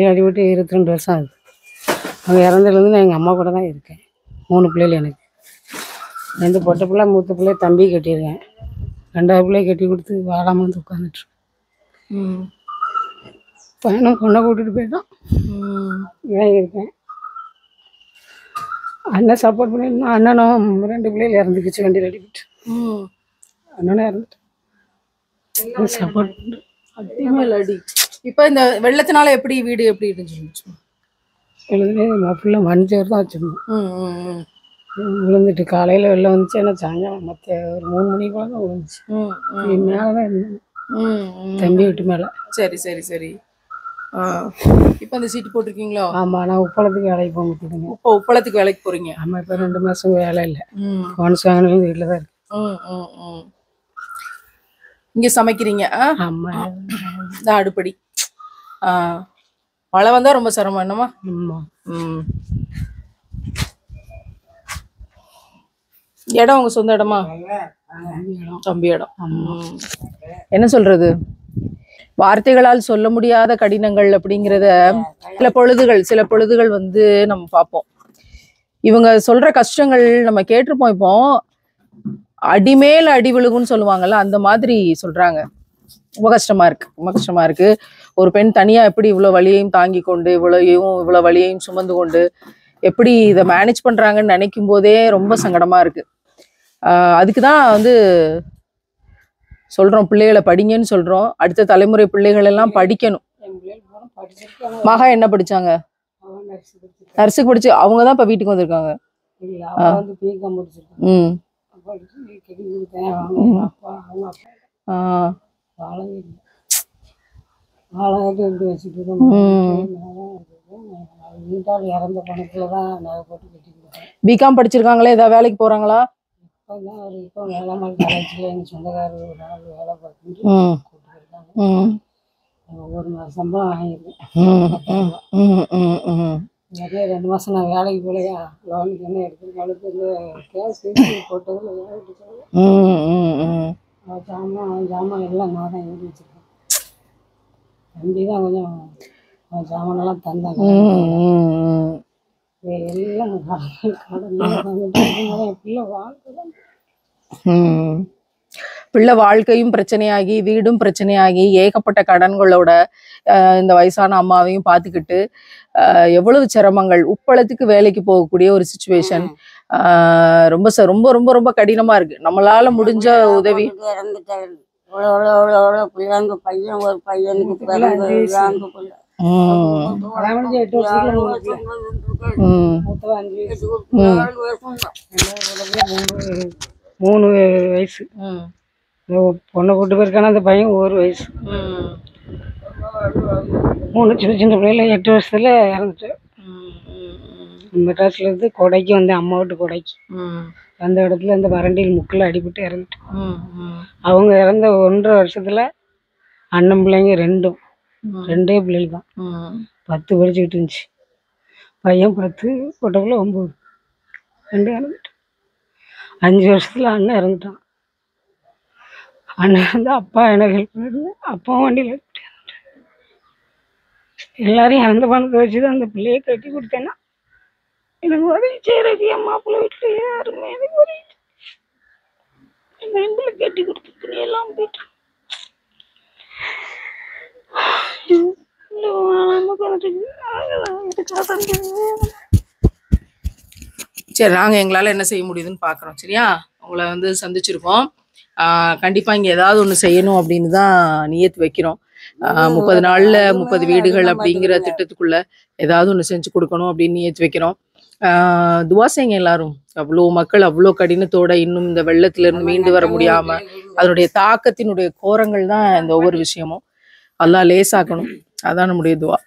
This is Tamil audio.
அடிபட்டு 22 வருஷம் ஆகுது. அவங்க இறந்ததுலேருந்து நான் எங்கள் அம்மா கூட தான் இருக்கேன். 3 பிள்ளைகள் எனக்கு. 2 பொட்டை பிள்ளை, மூத்த பிள்ளை தம்பி கட்டியிருக்கேன். 2வது பிள்ளையை கட்டி கொடுத்து வாழாமல் வந்து உட்காந்துட்ருக்கேன். பையனும் பொண்ணை கூட்டிகிட்டு போயிட்டான். இதான் இருக்கேன். அண்ணன் சப்போர்ட் பண்ணியிருந்தான். அண்ணனும் 2 பிள்ளைகள் இறந்துக்குச்சு வண்டியில் அடிபட்டு. அண்ணனும் இறந்துட்டு சப்போர்ட் பண்ணு. அடிமேல் அடி. இப்போ இந்த வெள்ளத்தினால எப்படி வீடு எப்படி இருந்துச்சு? ஃபுல்லாக மஞ்சள் தான் வச்சுருந்தோம். விழுந்துட்டு காலையில் வெளில வந்துச்சு. ஏன்னா சாயங்காலம் மற்ற ஒரு 3 மணிக்கு போல தான் விழுந்துச்சு. மேலே தான் இருந்தேன், தம்பி வீட்டு மேலே. சரி சரி சரி. இப்போ அந்த சீட்டு போட்டிருக்கீங்களா? ஆமாம், நான் உப்பளத்துக்கு வேலைக்கு போக முடியுதுங்க. இப்போ உப்பளத்துக்கு வேலைக்கு போகிறீங்க? ஆமாம், இப்போ 2 மாதம் வேலை இல்லை. போனஸ் வாங்கினவங்க வீட்டில் தான் இருக்கு. இங்கே சமைக்கிறீங்க? ஆமாம், தான் அடுப்படி. மழை வந்தால் ரொம்ப சிரமம் என்னம்மா? ஆமாம். இடம் உங்கள் சொந்த இடமா? தம்பி இடம். என்ன சொல்றது, வார்த்தைகளால் சொல்ல முடியாத கடினங்கள் அப்படிங்கிறத சில பொழுதுகள் வந்து நம்ம பார்ப்போம். இவங்க சொல்ற கஷ்டங்கள் நம்ம கேட்டிருப்போம். இப்போ அடிமேல் அடி விழுகுன்னு சொல்லுவாங்கல்ல, அந்த மாதிரி சொல்றாங்க. ரொம்ப கஷ்டமா இருக்கு, ரொம்ப கஷ்டமா இருக்கு. ஒரு பெண் தனியா எப்படி இவ்வளவு வலியையும் தாங்கி கொண்டு இவ்வளவு வலியையும் சுமந்து கொண்டு எப்படி இதை மேனேஜ் பண்றாங்கன்னு நினைக்கும் போதே ரொம்ப சங்கடமா இருக்கு. அதுக்குதான் வந்து சொல்றோம், பிள்ளைகளை படிங்கன்னு சொல்றோம். அடுத்த தலைமுறை பிள்ளைகள் எல்லாம் படிக்கணும். மகா என்ன படிச்சாங்க? நர்ஸுக்கு படிச்சு அவங்க தான் இப்ப வீட்டுக்கு வந்திருக்காங்க. பிகாம் படிச்சிருக்காங்களே, ஏதாவது வேலைக்கு போறாங்களா? ஒரு மாதம் சம்பளம் வாங்கியிருக்கேன். நிறைய 2 மாதம் நான் வேலைக்கு போலையா, லோனுக்கு என்ன எடுத்துருக்காளுக்கு இந்த கேஸ் போட்டதில் ஜாமான் எல்லாம் நான் தான் எழுதி வச்சுருக்கேன். தம்பி தான் கொஞ்சம் ஜாமானெல்லாம் தந்தாங்க. எல்லாம் பிள்ளை வாழ்க்கையும் பிரச்சனையாகி, வீடும் பிரச்சனையாகி, ஏகப்பட்ட கடன்களோட இந்த வயசான அம்மாவையும் பார்த்துக்கிட்டு எவ்வளவு சிரமங்கள். உப்பளத்துக்கு வேலைக்கு போகக்கூடிய ஒரு சிச்சுவேஷன் ரொம்ப ரொம்ப ரொம்ப ரொம்ப கடினமா இருக்கு. நம்மளால முடிஞ்ச உதவி. பையன் ஒரு பையனுக்கு 3 வயசு. பொண்ணை கூட்டு போயிருக்கான அந்த பையன் 1 வயசு. 3 சின்ன சின்ன பிள்ளைல 8 வருஷத்துல இறந்துட்டு. மெட்ராஸ்ல இருந்து கொடைக்கு வந்தேன், அம்மா வீட்டு கொடைக்கு. அந்த இடத்துல இந்த வரண்டியில் முக்கில் அடிபட்டு இறந்துட்டு. அவங்க இறந்த 1.5 வருஷத்துல அண்ணன் பிள்ளைங்க 2 பிள்ளைகள் தான். 10 படிச்சுக்கிட்டு இருந்துச்சு. பையன் 10, பொட்டை பிள்ளை 9. 2 இறந்துட்டு. 5 வருஷத்துல அண்ணன் இறந்துட்டான். அண்ணன் வந்து அப்பா எனக்கு ஹெல்ப் பண்ணிட்டு, அப்பாவும் வண்டியில் இறந்துட்டு. எல்லாரையும் இறந்த பணத்தை வச்சுதான் அந்த பிள்ளையை கட்டி கொடுத்தேன்னா எனக்கு உதவி செய்யறது என் மாப்பிள்ளை வீட்டுல யாருமே எனக்கு உதவி என் பிள்ளை கட்டி கொடுத்துட்டு எல்லாம் போயிட்டு. சரி, நாங்கள் எங்களால் என்ன செய்ய முடியுதுன்னு பார்க்குறோம். சரியா, உங்களை வந்து சந்திச்சிருக்கோம். கண்டிப்பாக இங்கே ஏதாவது ஒன்று செய்யணும் அப்படின்னு தான் நியத்து வைக்கிறோம். 30 நாளில் 30 வீடுகள் அப்படிங்கிற திட்டத்துக்குள்ள ஏதாவது ஒன்று செஞ்சு கொடுக்கணும் அப்படின்னு நியத்து வைக்கிறோம். துவா செய்யுங்க எல்லாரும். அவ்வளோ மக்கள் அவ்வளோ கடினத்தோட இன்னும் இந்த வெள்ளத்திலிருந்து மீண்டு வர முடியாம அதனுடைய தாக்கத்தினுடைய கோரங்கள் தான் இந்த ஒவ்வொரு விஷயமும். அல்லாஹ் லேசாக்கணும். அதான் நம்முடைய துவா.